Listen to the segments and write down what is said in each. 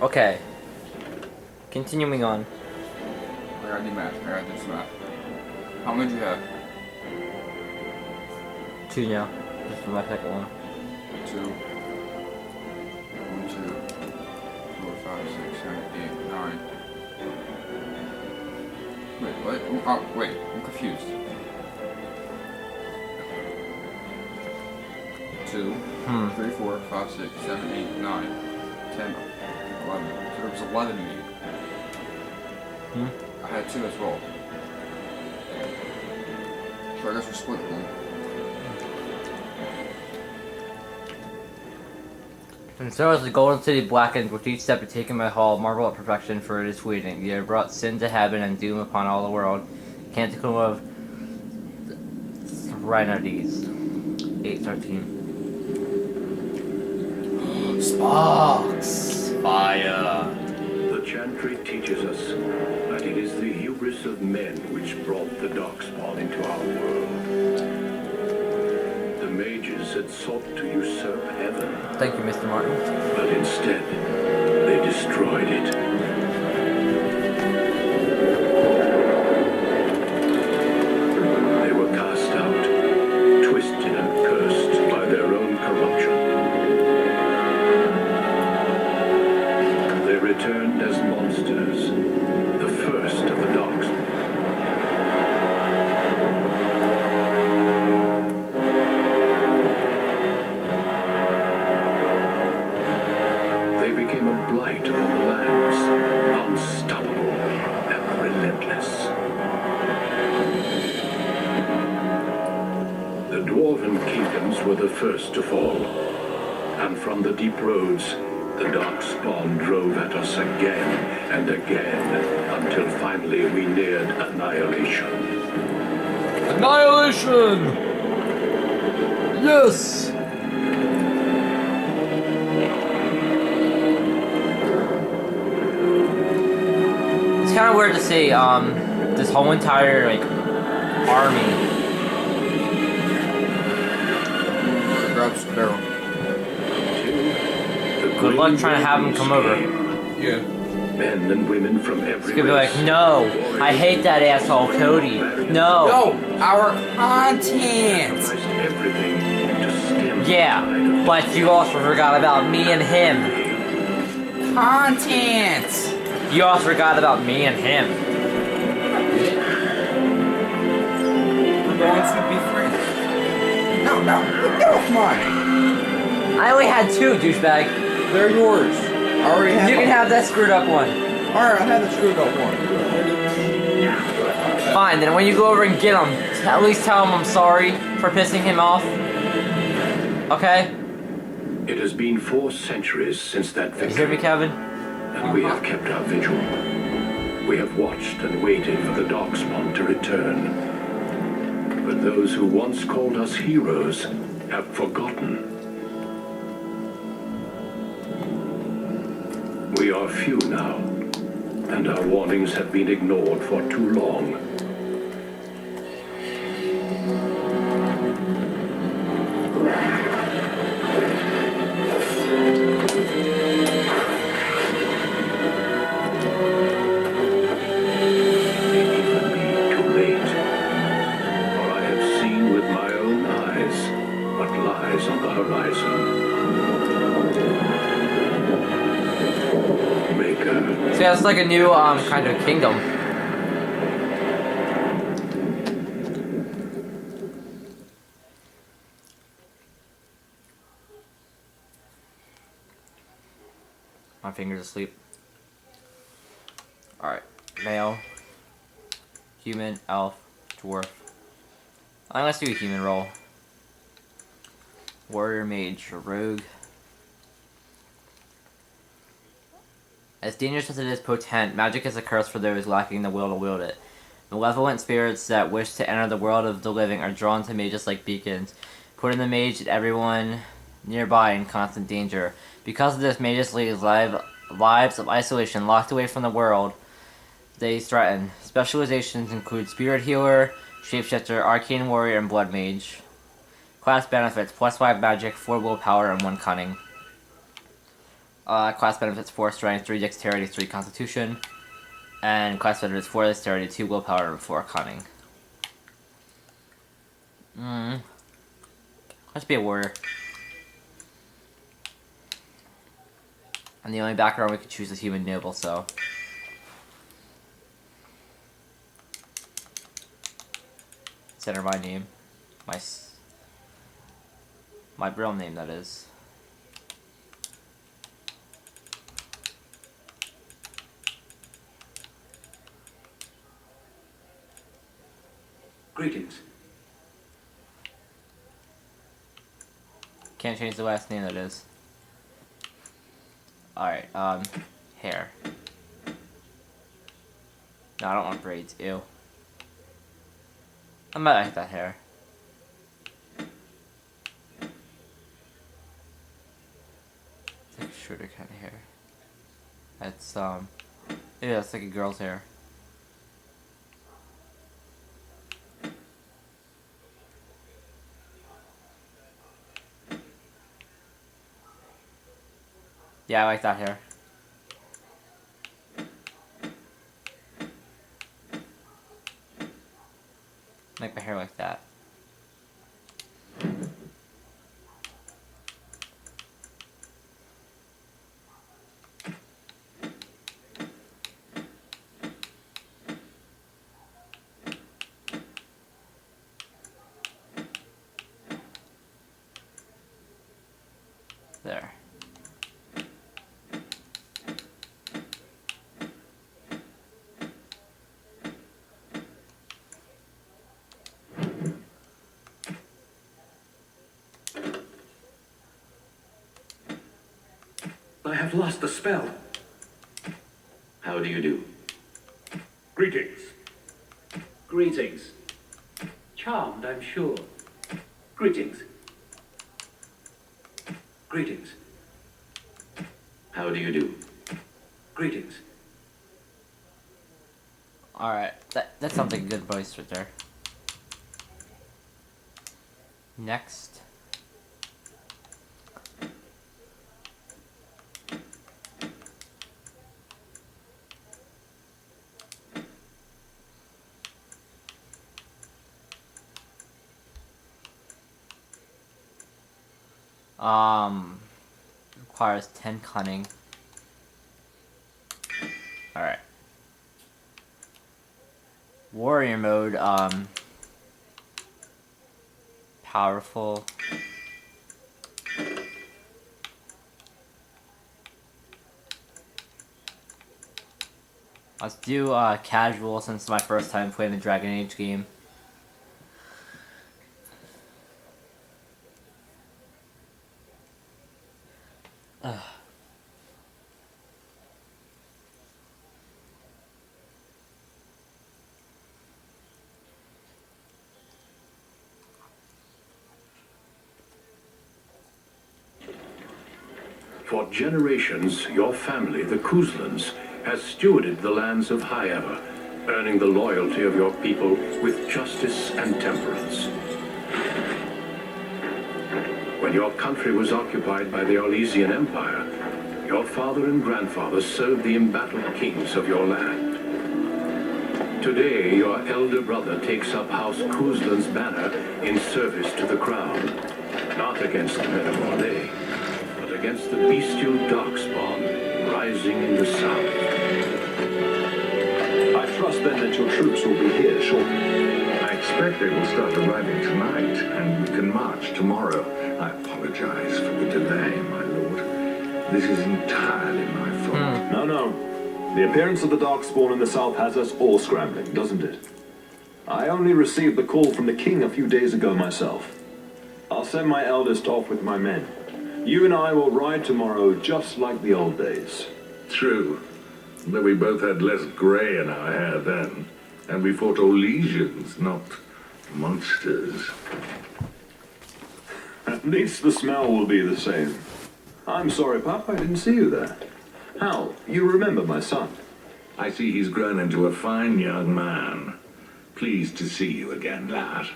Okay. Continuing on. I gotta do math. I gotta do some math. How many do you have? 2 now. This is my second one. 2. 1, 2, 4, 5, 6, 7, 8, 9. Wait, what? Oh, wait. I'm confused. 2, 3, 4, 5, 6, 7, 8, 9, 10, 11. So there was 11 of you. I had 2 as well. So I guess we're split them. And so as the golden city blackens with each step taken by Hall, marvel at perfection, for it is fleeting. You have brought sin to heaven and doom upon all the world. Canticle of Rhinodes. 8:13. Sparks! Fire! The chantry teaches us that it is the hubris of men which brought the darkspawn into our world. The mages had sought to usurp heaven. Thank you, Mr. Martin. But instead, they destroyed it. They were cast out, twisted and cursed by their own corruption. They returned as monsters, the first of the darkspawn. They became a blight on the lands, unstoppable and relentless. The dwarven kingdoms were the first to fall, and from the deep roads, the darkspawn drove at us again and again, until finally we neared annihilation. Annihilation! Yes! It's kind of weird to see, this whole entire, like, army. Grab some barrel. Good luck trying to have them come over. Yeah. Men and women from every It's gonna be like, no, I hate that asshole Cody. No. No! Our content! Everything to stem Yeah, but you also forgot about me and him. Content! You also forgot about me and him. We're going to be friends. No, get off mine! I only had 2, douchebag. They're yours. I already have You can have that screwed up one. Alright, I have the screwed up one. Fine, then when you go over and get him, at least tell him I'm sorry for pissing him off. Okay? It has been 4 centuries since that You hear victory, me, Kevin? and we have kept our vigil. We have watched and waited for the darkspawn to return. But those who once called us heroes have forgotten. We are few now, and our warnings have been ignored for too long. Too late, for I have seen with my own eyes what lies on the horizon. So yeah, it's like a new, kind of kingdom. My finger's asleep. Alright. Male. Human, elf, dwarf. Let's do a human roll. Warrior, mage, rogue. As dangerous as it is potent, magic is a curse for those lacking the will to wield it. Malevolent spirits that wish to enter the world of the living are drawn to mages like beacons, putting the mage and everyone nearby in constant danger. Because of this, mages lead lives of isolation, locked away from the world they threaten. Specializations include Spirit Healer, Shapeshifter, Arcane Warrior, and Blood Mage. Class benefits: +5 magic, 4 willpower, and 1 cunning. Class benefits 4 strength, 3 dexterity, 3 constitution. And class benefits 4 dexterity, 2 willpower, and 4 cunning. Let's be a warrior. And the only background we could choose is human noble, so. Center my name. My real name, that is. Greetings. Can't change the last name, that is. Alright, hair. No, I don't want braids, ew. I might like that hair. It's like a shorter kind of hair. It's, yeah, it's like a girl's hair. Yeah, I like that hair. Make my hair like that. There. I have lost the spell. How do you do? Greetings. Greetings. Charmed, I'm sure. Greetings. Greetings. How do you do? Greetings. Alright, that sounds like a good voice right there. Next. Requires 10 cunning. Alright. Warrior mode, powerful. Let's do, casual since it's my first time playing the Dragon Age game. For generations, your family, the Kuzlans, has stewarded the lands of Highever, earning the loyalty of your people with justice and temperance. When your country was occupied by the Orlesian Empire, your father and grandfather served the embattled kings of your land. Today, your elder brother takes up House Kuzlan's banner in service to the crown, not against the men of Orlais, but against the bestial darkspawn rising in the south. I trust then that your troops will be here shortly. I expect they will start arriving tonight, and we can march tomorrow. I apologize for the delay, my lord. This is entirely my fault. No. The appearance of the Darkspawn in the south has us all scrambling, doesn't it? I only received the call from the king a few days ago myself. I'll send my eldest off with my men. You and I will ride tomorrow just like the old days. True, though we both had less grey in our hair then, and we fought Orlesians, not monsters. At least the smell will be the same. I'm sorry, Pop, I didn't see you there. Hal, you remember my son? I see he's grown into a fine young man. Pleased to see you again, lad.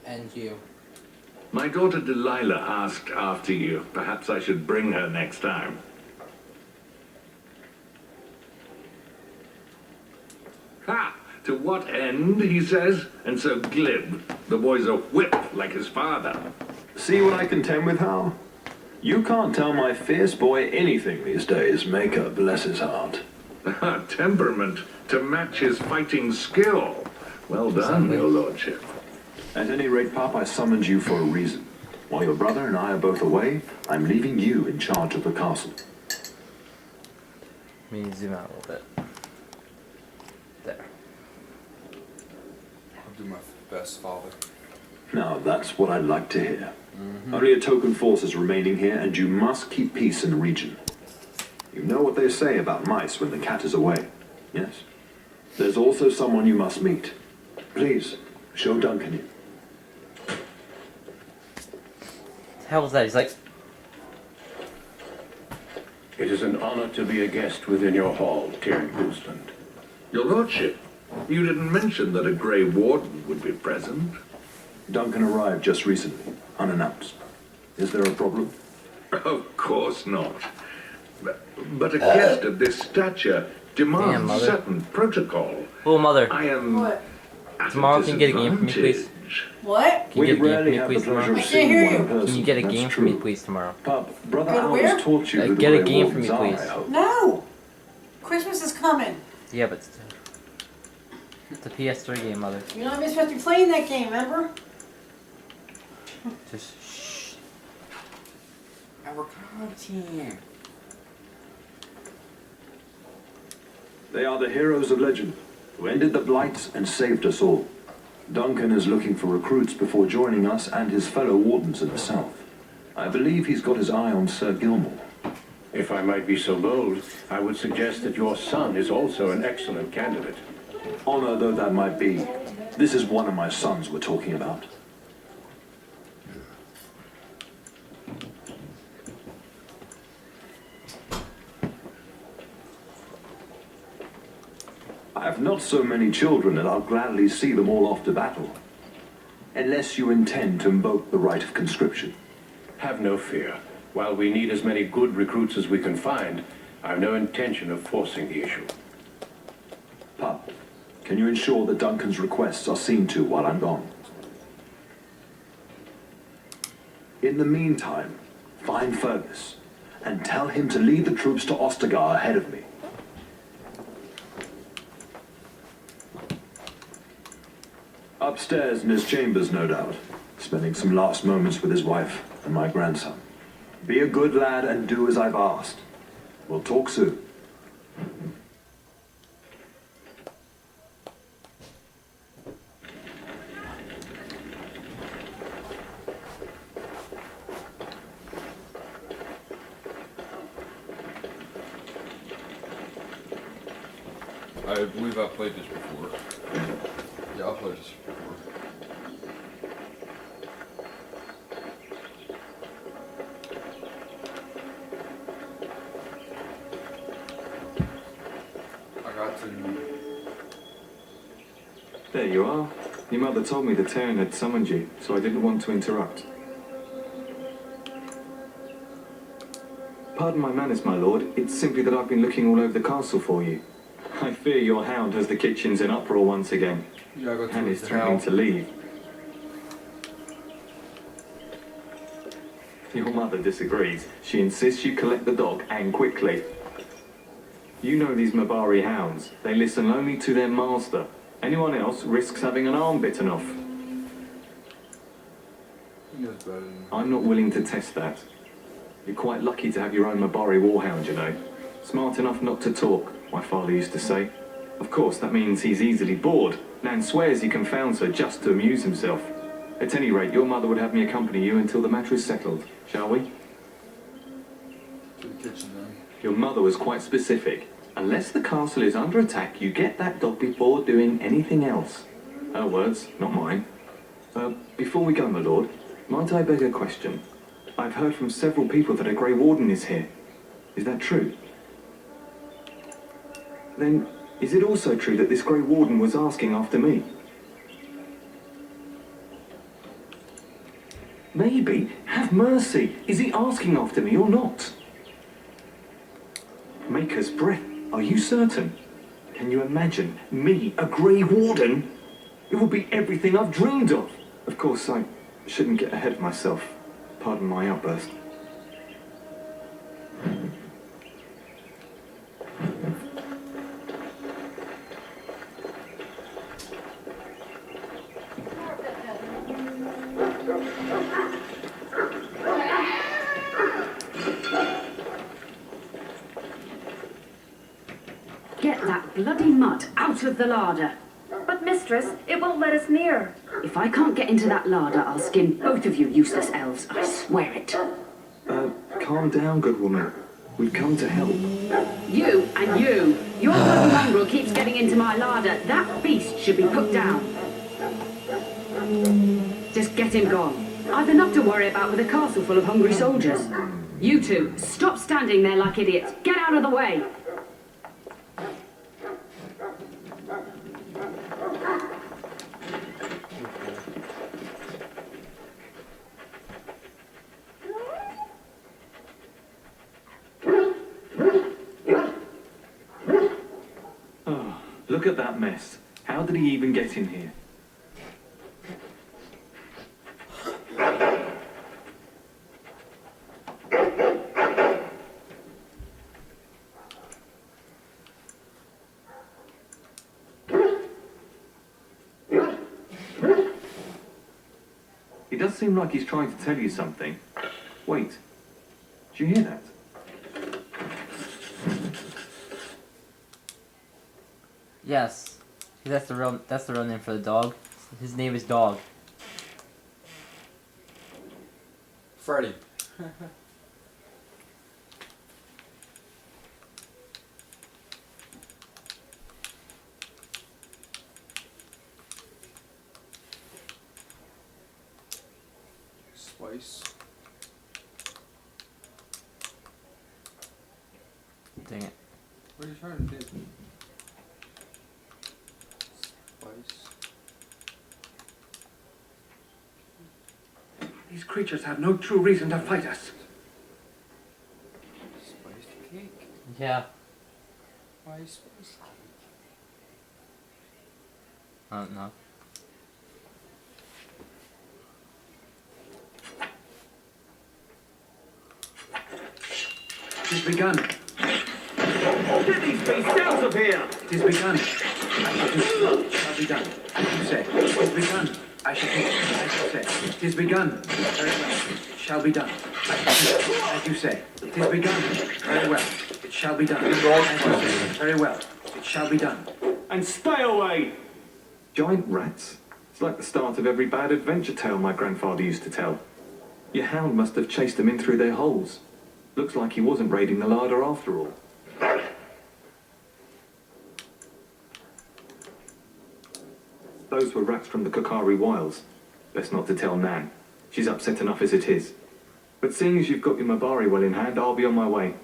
And you. My daughter Delilah asked after you. Perhaps I should bring her next time. Ha! To what end, he says, and so glib. The boy's a whip like his father. See what I contend with, Hal? You can't tell my fierce boy anything these days, Maker bless his heart. Temperament to match his fighting skill. Well done, your lordship. At any rate, Pop, I summoned you for a reason. While your brother and I are both away, I'm leaving you in charge of the castle. Let me zoom out a little bit. There. I'll do my best, Father. Now, that's what I'd like to hear. Only a token force is remaining here, and you must keep peace in the region. You know what they say about mice when the cat is away, yes? There's also someone you must meet. Please, show Duncan in. What the hell was that? He's like, It is an honor to be a guest within your hall, Tyrion Boostland. Your lordship, you didn't mention that a Grey Warden would be present. Duncan arrived just recently, unannounced. Is there a problem? Of course not. But a guest of this stature demands Mother. certain protocol. oh mother, I am What? at Tomorrow a can you get a game from me, please? disadvantage. What? can you We get a game rarely for me, have the please, tomorrow? pleasure of I can't seeing hear one you. in person. Can you get a That's game for true. me, please, tomorrow? Pup, Brother Go to Al where? has taught you who the Get a Grey game for me, Wardens are, please. I hope. No. Christmas is coming. Yeah, but still. It's a PS3 game, mother. You're not even supposed to be playing that game, remember? Just shh. Our content. They are the heroes of legend, who ended the Blights and saved us all. Duncan is looking for recruits before joining us and his fellow wardens in the south. I believe he's got his eye on Sir Gilmore. If I might be so bold, I would suggest that your son is also an excellent candidate. Honor though that might be, this is one of my sons we're talking about. I have not so many children that I'll gladly see them all off to battle. Unless you intend to invoke the right of conscription. Have no fear. While we need as many good recruits as we can find, I have no intention of forcing the issue. Pup, can you ensure that Duncan's requests are seen to while I'm gone? In the meantime, find Fergus and tell him to lead the troops to Ostagar ahead of me. Upstairs in his chambers, no doubt, spending some last moments with his wife and my grandson. Be a good lad and do as I've asked. We'll talk soon. I believe I played this before. Yeah, I played this before. I got to. There you are. Your mother told me the Terran had summoned you, so I didn't want to interrupt. Pardon my manners, my lord. It's simply that I've been looking all over the castle for you. I fear your hound has the kitchens in uproar once again, Yeah, I got to. and is threatening to leave. Your mother disagrees. She insists you collect the dog, and quickly. You know these Mabari hounds. They listen only to their master. Anyone else risks having an arm bitten off. He knows better than me. I'm not willing to test that. You're quite lucky to have your own Mabari warhound, you know. Smart enough not to talk, my father used to say. Of course, that means he's easily bored. Nan swears he confounds her just to amuse himself. At any rate, your mother would have me accompany you until the matter is settled, shall we? To the kitchen then. Your mother was quite specific. Unless the castle is under attack, you get that dog before doing anything else. Her words, not mine. Before we go, my lord, might I beg a question? I've heard from several people that a Grey Warden is here. Is that true? Then, is it also true that this Grey Warden was asking after me? Maybe. Have mercy. Is he asking after me or not? Maker's breath. Are you certain? Can you imagine me, a Grey Warden? It would be everything I've dreamed of. Of course, I shouldn't get ahead of myself. Pardon my outburst. Get that bloody mutt out of the larder. But, mistress, it won't let us near. If I can't get into that larder, I'll skin both of you useless elves. I swear it. Calm down, good woman. We've come to help. You and you. Your bloody mongrel keeps getting into my larder. That beast should be put down. Just get him gone. I've enough to worry about with a castle full of hungry soldiers. You two, stop standing there like idiots. Get out of the way. Look at that mess. How did he even get in here? He does seem like he's trying to tell you something. Wait. Do you hear that? Yes. That's the real name for the dog. His name is Dog. Freddy. Spice. Dang it. What are you trying to do? Spice. These creatures have no true reason to fight us. Spiced cake? Yeah. Why spiced cake? I don't know. It has begun. Get these beasts out of here! It has begun. It shall be done. As you say. It has begun. I shall do it. As you say. It has begun. Very well. It shall be done. As you say. It has begun. Very well. It shall be done. As you say. Very well. It shall be done. And stay away! Giant rats? It's like the start of every bad adventure tale my grandfather used to tell. Your hound must have chased them in through their holes. Looks like he wasn't raiding the larder after all. Those were rats from the Kokari Wilds. Best not to tell Nan. She's upset enough as it is. But seeing as you've got your Mabari well in hand, I'll be on my way.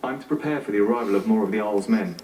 I'm to prepare for the arrival of more of the Isle's men.